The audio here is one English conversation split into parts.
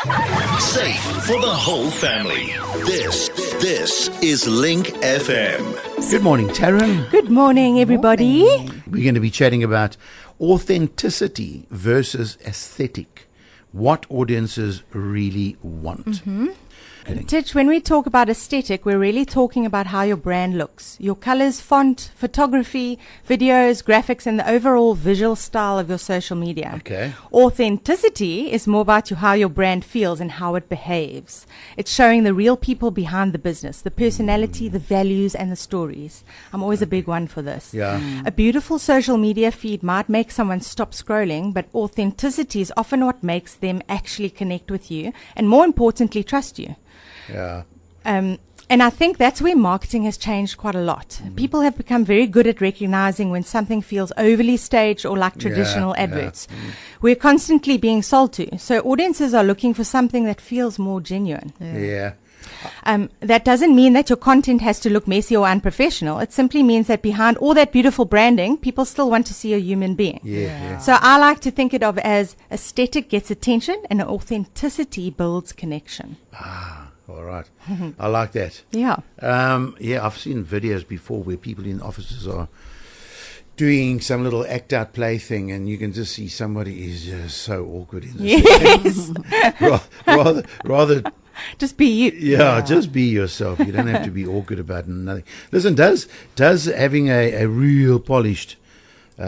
Safe for the whole family. This is Link FM. Good morning, Taryn. Good morning, everybody. We're going to be chatting about authenticity versus aesthetic. What audiences really want. Titch, when we talk about aesthetic, we're really talking about how your brand looks. Your colors, font, photography, videos, graphics, and the overall visual style of your social media. Okay. Authenticity is more about how your brand feels and how it behaves. It's showing the real people behind the business, the personality, the values, and the stories. I'm always a big one for this. Yeah. A beautiful social media feed might make someone stop scrolling, but authenticity is often what makes them actually connect with you and, more importantly, trust you. Yeah. And I think that's where marketing has changed quite a lot. People have become very good at recognizing when something feels overly staged or like traditional adverts. We're constantly being sold to. So audiences are looking for something that feels more genuine. Yeah. That doesn't mean that your content has to look messy or unprofessional. It simply means that behind all that beautiful branding, people still want to see a human being. Yeah. So I like to think it of as aesthetic gets attention and authenticity builds connection. All right. I like that. Yeah. I've seen videos before where people in offices are doing some little act out play thing, and you can just see somebody is just so awkward in this. Yes. rather Just be you. Yeah, just be yourself. You don't have to be awkward about nothing. Listen, does having a real polished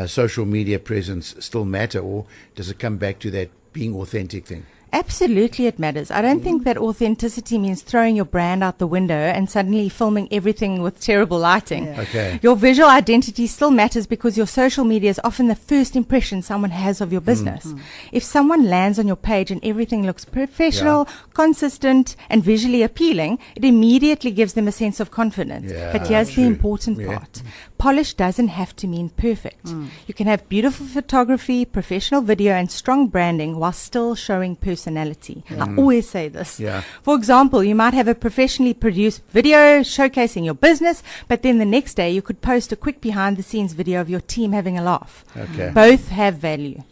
social media presence still matter, or does it come back to that being authentic thing? Absolutely, it matters. I don't think that authenticity means throwing your brand out the window and suddenly filming everything with terrible lighting. Okay. Your visual identity still matters because your social media is often the first impression someone has of your business. If someone lands on your page and everything looks professional, consistent, and visually appealing, it immediately gives them a sense of confidence. Yeah, but here's true. the important part. Polish doesn't have to mean perfect. You can have beautiful photography, professional video, and strong branding while still showing personality. I always say this. Yeah. For example, you might have a professionally produced video showcasing your business, but then the next day you could post a quick behind-the-scenes video of your team having a laugh. Okay. Both have value.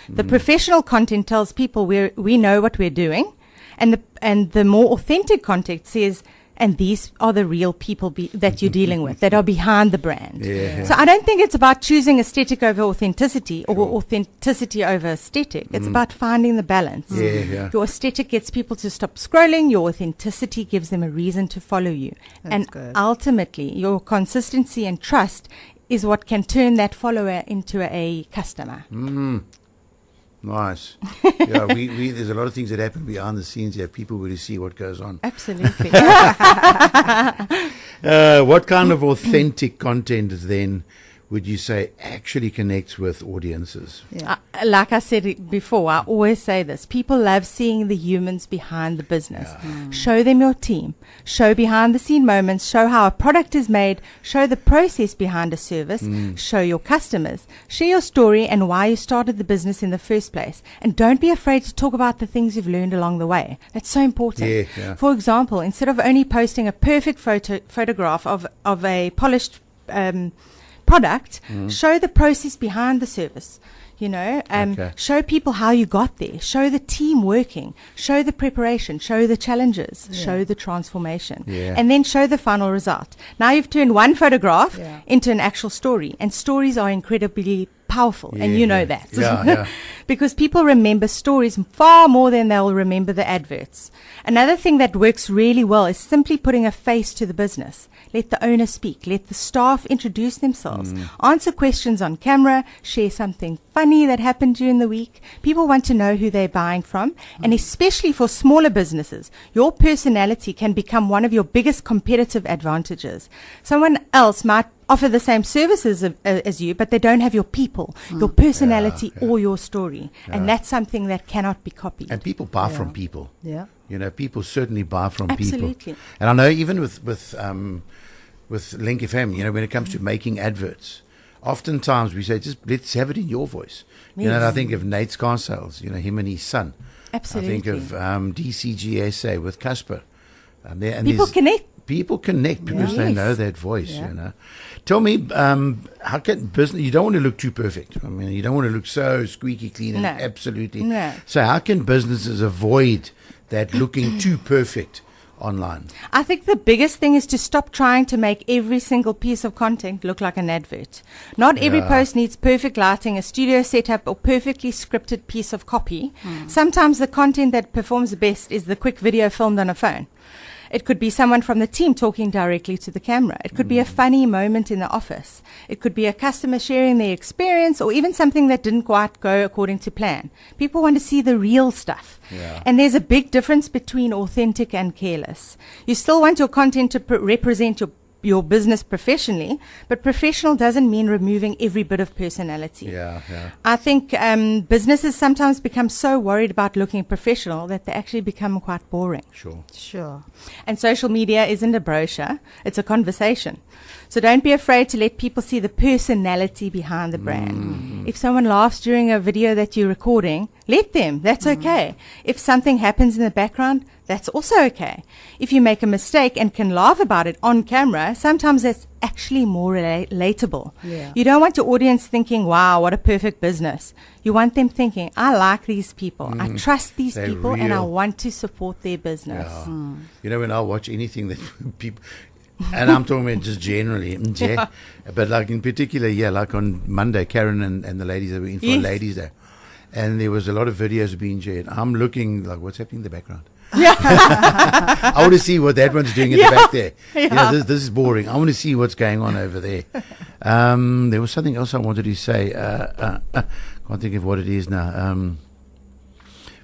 The professional content tells people we know what we're doing, and the more authentic content says, and these are the real people that you're dealing with, that are behind the brand. Yeah. So I don't think it's about choosing aesthetic over authenticity or authenticity over aesthetic. It's about finding the balance. Yeah. Your aesthetic gets people to stop scrolling. Your authenticity gives them a reason to follow you. That's good. Ultimately, your consistency and trust is what can turn that follower into a customer. Nice. Yeah, we there's a lot of things that happen behind the scenes. You have people really see what goes on. Absolutely. What kind of authentic content then would you say actually connects with audiences? Like I said before, I always say this. People love seeing the humans behind the business. Show them your team. Show behind the scene moments. Show how a product is made. Show the process behind a service. Show your customers. Share your story and why you started the business in the first place. And don't be afraid to talk about the things you've learned along the way. That's so important. Yeah. For example, instead of only posting a perfect photograph of a polished product, show the process behind the service. Show people how you got there. Show the team working. Show the preparation. Show the challenges. Show the transformation. And then show the final result. Now you've turned one photograph into an actual story. And stories are incredibly powerful. And you know that. Yeah. Because people remember stories far more than they'll remember the adverts. Another thing that works really well is simply putting a face to the business. Let the owner speak. Let the staff introduce themselves. Answer questions on camera. Share something funny that happened during the week. People want to know who they're buying from. And especially for smaller businesses, your personality can become one of your biggest competitive advantages. Someone else might offer the same services as you, but they don't have your people, your personality, or your story. And that's something that cannot be copied. And people buy from people. Yeah. People certainly buy from Absolutely. people. And I know even with Link FM, when it comes to making adverts, oftentimes we say, just let's have it in your voice. And I think of Nate Scarsales, him and his son. Absolutely. I think of DCGSA with Casper. People connect people connect because they Yes. know that voice, you know. Tell me, how can business, you don't want to look too perfect. I mean, you don't want to look so squeaky clean and No. absolutely. No. So how can businesses avoid that looking too perfect online? I think the biggest thing is to stop trying to make every single piece of content look like an advert. Not every Yeah. post needs perfect lighting, a studio setup, or perfectly scripted piece of copy. Sometimes the content that performs the best is the quick video filmed on a phone. It could be someone from the team talking directly to the camera. It could be a funny moment in the office. It could be a customer sharing their experience, or even something that didn't quite go according to plan. People want to see the real stuff. Yeah. And there's a big difference between authentic and careless. You still want your content to represent your business professionally, but professional doesn't mean removing every bit of personality. Yeah. I think businesses sometimes become so worried about looking professional that they actually become quite boring. Sure. And social media isn't a brochure, it's a conversation. So don't be afraid to let people see the personality behind the brand. If someone laughs during a video that you're recording, let them. That's okay. If something happens in the background, that's also okay. If you make a mistake and can laugh about it on camera, sometimes that's actually more relatable. Yeah. You don't want your audience thinking, wow, what a perfect business. You want them thinking, I like these people. I trust these They're people and I real. want to support their business. Yeah. You know, when I watch anything that people, and I'm talking about just generally, but like in particular, like on Monday, Karen and the ladies that were in for Yes. Ladies Day, and there was a lot of videos being shared. I'm looking like, what's happening in the background? Yeah. I want to see what that one's doing in the back there. You know, Yeah. this is boring. I want to see what's going on over there. There was something else I wanted to say. Can't think of what it is now.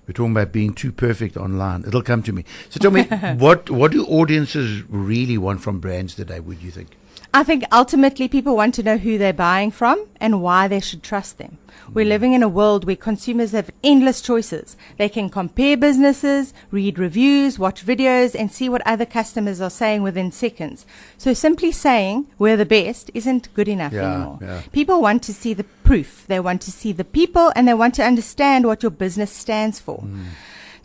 We're talking about being too perfect online. It'll come to me. So tell me, what do audiences really want from brands today, would you think? I think ultimately people want to know who they're buying from and why they should trust them. We're living in a world where consumers have endless choices. They can compare businesses, read reviews, watch videos, and see what other customers are saying within seconds. So simply saying we're the best isn't good enough anymore. Yeah. People want to see the proof. They want to see the people, and they want to understand what your business stands for.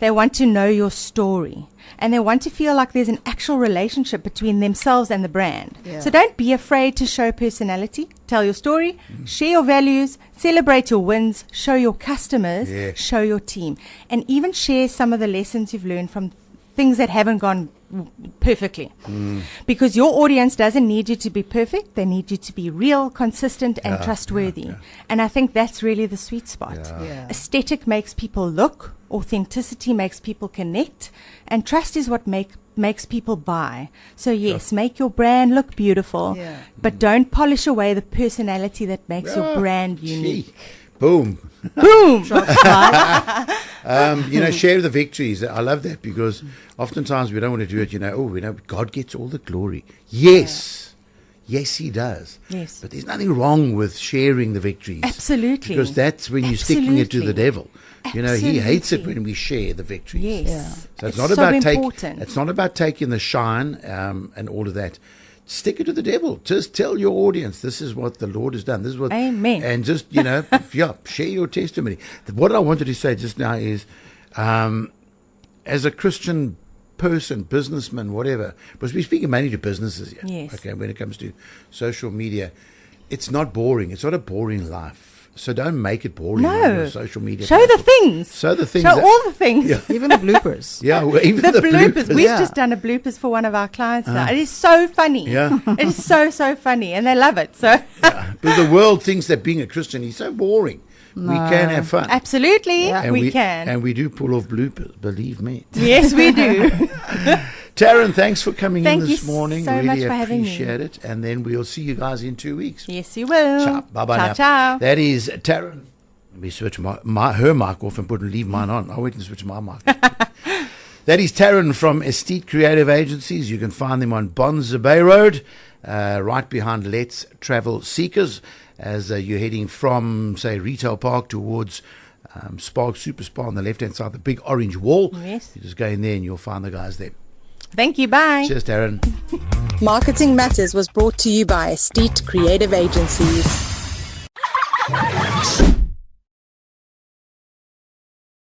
They want to know your story, and they want to feel like there's an actual relationship between themselves and the brand. Yeah. So don't be afraid to show personality, tell your story, share your values, celebrate your wins, show your customers, Yeah. show your team, and even share some of the lessons you've learned from things that haven't gone perfectly. Because your audience doesn't need you to be perfect, they need you to be real, consistent, and trustworthy. And I think that's really the sweet spot. Yeah. Aesthetic makes people look, authenticity makes people connect, and trust is what makes people buy. So yes, make your brand look beautiful, Yeah. but don't polish away the personality that makes your brand Gee. unique. Boom. Boom! You know, share the victories. I love that because oftentimes we don't want to do it. You know, God gets all the glory. Yes, yes, He does. Yes. But there's nothing wrong with sharing the victories. Absolutely. Because that's when you're sticking it to the Absolutely. devil. You know, He hates it Absolutely. when we share the victories. Yes. Yeah. So it's It's not so about important. It's not about taking the shine and all of that. Stick it to the devil. Just tell your audience this is what the Lord has done. This is what. Amen. And just share your testimony. What I wanted to say just now is, as a Christian person, businessman, whatever, because we're speaking mainly to businesses here. Yes. Okay. When it comes to social media, it's not boring. It's not a boring life. So don't make it boring on No. your social media. Show the platform. things. Show the things. Show that- all the things. Yeah. Even the bloopers. Yeah, well, even The bloopers. We've Yeah. just done a bloopers for one of our clients now. It is so funny. Yeah. It is so funny, and they love it. So But the world thinks that being a Christian is so boring. We can have fun. absolutely, Yeah. And we can. And we do pull off bloopers, believe me. Yes, we do. Taryn, thanks for coming Thank in you this morning. so Really much for having me. appreciate it. And then we'll see you guys in 2 weeks. Yes, you will. Ciao. Bye-bye ciao, now. ciao. That is Taryn. Let me switch her mic off and leave mine on. I'll wait and switch my mic. That is Taryn from Estate Creative Agencies. You can find them on Bonza Bay Road, right behind Let's Travel Seekers, as you're heading from, say, Retail Park towards Spark Super Spa on the left-hand side, the big orange wall. Yes. You just go in there and you'll find the guys there. Thank you. Bye. Cheers, Taryn. Marketing Matters was brought to you by Estate Creative Agencies.